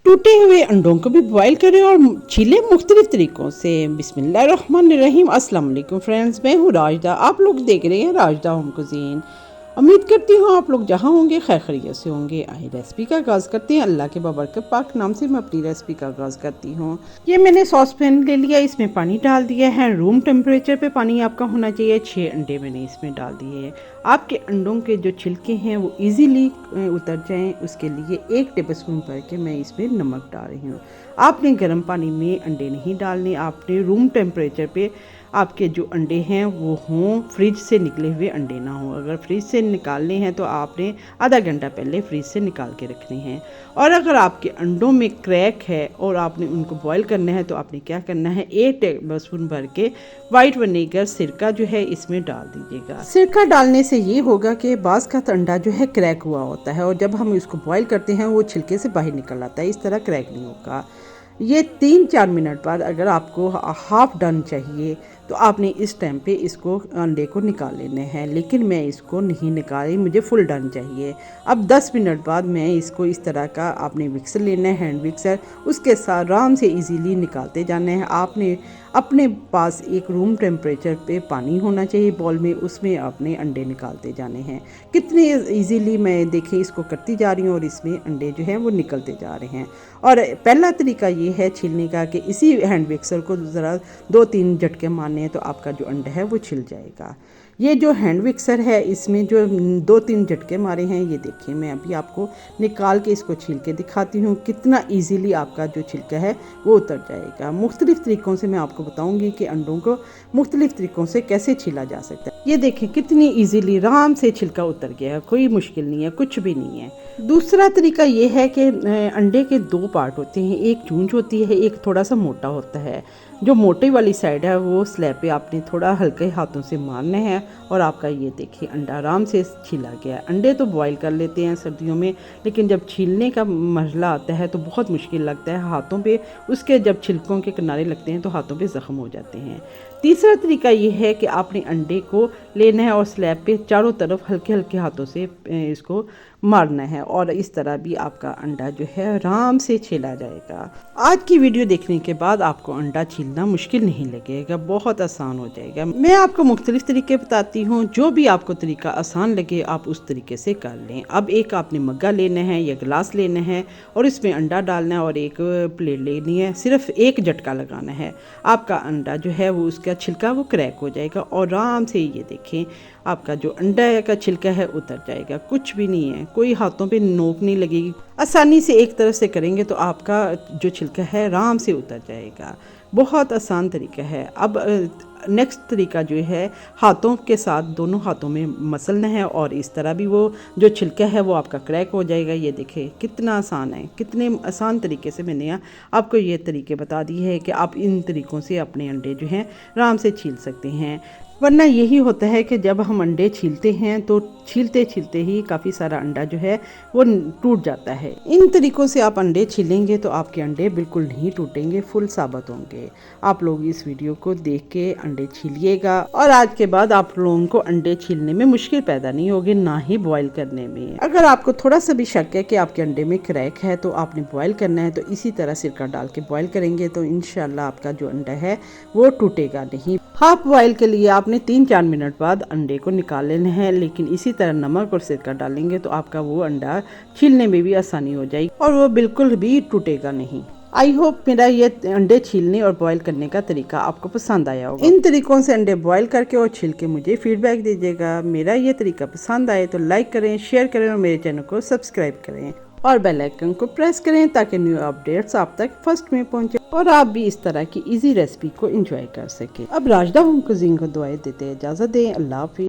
टूटे हुए अंडों को भी बॉईल करें और छीलें मुख्तलिफ तरीक़ों से। बिस्मिल्लाहिर्रहमानिर्रहीम। अस्सलाम वालेकुम फ्रेंड्स, मैं हूँ राजदा। आप लोग देख रहे हैं राजदा होम कुज़ीन। उम्मीद करती हूँ आप लोग जहाँ होंगे खैर खैरियत से होंगे। आइए रेसिपी का आगाज़ करते हैं। अल्लाह के बाबरकत पाक नाम से मैं अपनी रेसिपी का आगाज़ करती हूँ। ये मैंने सॉस पैन ले लिया, इसमें पानी डाल दिया है। रूम टेम्परेचर पे पानी आपका होना चाहिए। 6 अंडे मैंने इसमें डाल दिए। आपके अंडों के जो छिलके हैं वो इजीली उतर जाएं, उसके लिए 1 टेबलस्पून भर के मैं इसमें नमक डाल रही हूँ। आपने गर्म पानी में अंडे नहीं डालने, आपने रूम टेम्परेचर पे आपके जो अंडे हैं वो हों, फ्रिज से निकले हुए अंडे ना हों। अगर फ्रिज से निकालने हैं तो आपने आधा घंटा पहले फ्रिज से निकाल के रखने हैं। और अगर आपके अंडों में क्रैक है और आपने उनको बॉईल करना है तो आपने क्या करना है, 1 टेबलस्पून भर के वाइट विनेगर सिरका जो है इसमें डाल दीजिएगा। सिरका डालने से ये होगा कि बाज़ का अंडा जो है क्रैक हुआ होता है और जब हम इसको बॉईल करते हैं वो छिलके से बाहर निकल आता है, इस तरह क्रैक नहीं होगा। ये 3-4 मिनट बाद अगर आपको हाफ़ डन चाहिए तो आपने इस टाइम पे इसको अंडे को निकाल लेने हैं, लेकिन मैं इसको नहीं निकाली, मुझे फुल डन चाहिए। अब 10 मिनट बाद मैं इसको इस तरह का आपने मिक्सर लेना है, हैंड मिक्सर, उसके साथ आराम से इजीली निकालते जाना है। आपने अपने पास एक रूम टेम्परेचर पे पानी होना चाहिए बॉल में, उसमें आपने अंडे निकालते जाने हैं। कितने इजीली मैं देखें इसको करती जा रही हूँ और इसमें अंडे जो हैं वो निकलते जा रहे हैं। और पहला तरीका ये है छीलने का कि इसी हैंड मिक्सर को ज़रा 2-3 झटके मारने हैं तो आपका जो अंडा है वो छिल जाएगा। ये जो हैंड मिक्सर है इसमें जो 2-3 झटके मारे हैं, ये देखिए मैं अभी आपको निकाल के इसको छील के दिखाती हूँ कितना इजीली आपका जो छिलका है वो उतर जाएगा। मुख्तलिफ तरीक़ों से मैं आपको बताऊंगी कि अंडों को मुख्तलिफ तरीक़ों से कैसे छीला जा सकता है। ये देखें कितनी इजीली आराम से छिलका उतर गया है, कोई मुश्किल नहीं है, कुछ भी नहीं है। दूसरा तरीका ये है कि अंडे के 2 पार्ट होते हैं, एक चूंच होती है, एक थोड़ा सा मोटा होता है। जो मोटे वाली साइड है वो स्लैब पे आपने थोड़ा हल्के हाथों से मारना है और आपका ये देखिए अंडा आराम से छीला गया है। अंडे तो बॉईल कर लेते हैं सर्दियों में, लेकिन जब छीलने का मसला आता है तो बहुत मुश्किल लगता है हाथों पे, उसके जब छिलकों के किनारे लगते हैं तो हाथों पे ज़ख्म हो जाते हैं। तीसरा तरीका ये है कि आपने अंडे को लेना है और स्लैब पे चारों तरफ हल्के हल्के हाथों से इसको मारना है और इस तरह भी आपका अंडा जो है आराम से छीला जाएगा। आज की वीडियो देखने के बाद आपको अंडा छीलना मुश्किल नहीं लगेगा, बहुत आसान हो जाएगा। मैं आपको मुख्तलिफ तरीके बताती हूँ, जो भी आपको तरीका आसान लगे आप उस तरीके से कर लें। अब एक आपने मग्गा लेना है या गिलास लेना है और इसमें अंडा डालना है और एक प्लेट लेनी है, सिर्फ एक झटका लगाना है, आपका अंडा जो है वो उसका छिलका वो क्रैक हो जाएगा और आराम से ये देखें आपका जो अंडा का छिलका है उतर जाएगा। कुछ भी नहीं है, कोई हाथों पे नोक नहीं लगेगी। आसानी से एक तरफ से करेंगे तो आपका जो छिलका है आराम से उतर जाएगा। बहुत आसान तरीका है। अब नेक्स्ट तरीका जो है हाथों के साथ दोनों हाथों में मसलना है और इस तरह भी वो जो छिलका है वो आपका क्रैक हो जाएगा। ये देखें कितना आसान है, कितने आसान तरीके से मैंने आपको ये तरीके बता दिए हैं कि आप इन तरीक़ों से अपने अंडे जो हैं आराम से छील सकते हैं। वरना यही होता है कि जब हम अंडे छीलते हैं तो छीलते छीलते ही काफ़ी सारा अंडा जो है वो टूट जाता है। इन तरीक़ों से आप अंडे छीलेंगे तो आपके अंडे बिल्कुल नहीं टूटेंगे, फुल साबित होंगे। आप लोग इस वीडियो को देख के अंडे छीलिएगा और आज के बाद आप लोगों को अंडे छीलने में मुश्किल पैदा नहीं होगी, ना ही बॉईल करने में। अगर आपको थोड़ा सा भी शक है कि आपके अंडे में क्रैक है तो आपने बॉईल करना है, तो इसी तरह सिरका डाल के बॉईल करेंगे तो इंशाल्लाह आपका जो अंडा है वो टूटेगा नहीं। हाफ बॉईल के लिए आपने 3-4 मिनट बाद अंडे को निकाल लेना है, लेकिन इसी तरह नमक और सिरका डालेंगे तो आपका वो अंडा छीलने में भी आसानी हो जाएगी और वो बिल्कुल भी टूटेगा नहीं। आई होप मेरा ये अंडे छीलने और बॉईल करने का तरीका आपको पसंद आया होगा। इन तरीकों से अंडे बॉईल करके और छील के मुझे फीडबैक दीजिएगा। मेरा ये तरीका पसंद आए तो लाइक करें, शेयर करें और मेरे चैनल को सब्सक्राइब करें और बेल आइकन को प्रेस करें ताकि न्यू अपडेट्स आप तक फर्स्ट में पहुंचे और आप भी इस तरह की इजी रेसिपी को एंजॉय कर सकें। अब राजदा होम कुज़ीन को दुआएं देते इजाज़त दें। अल्लाह हाफ़िज़।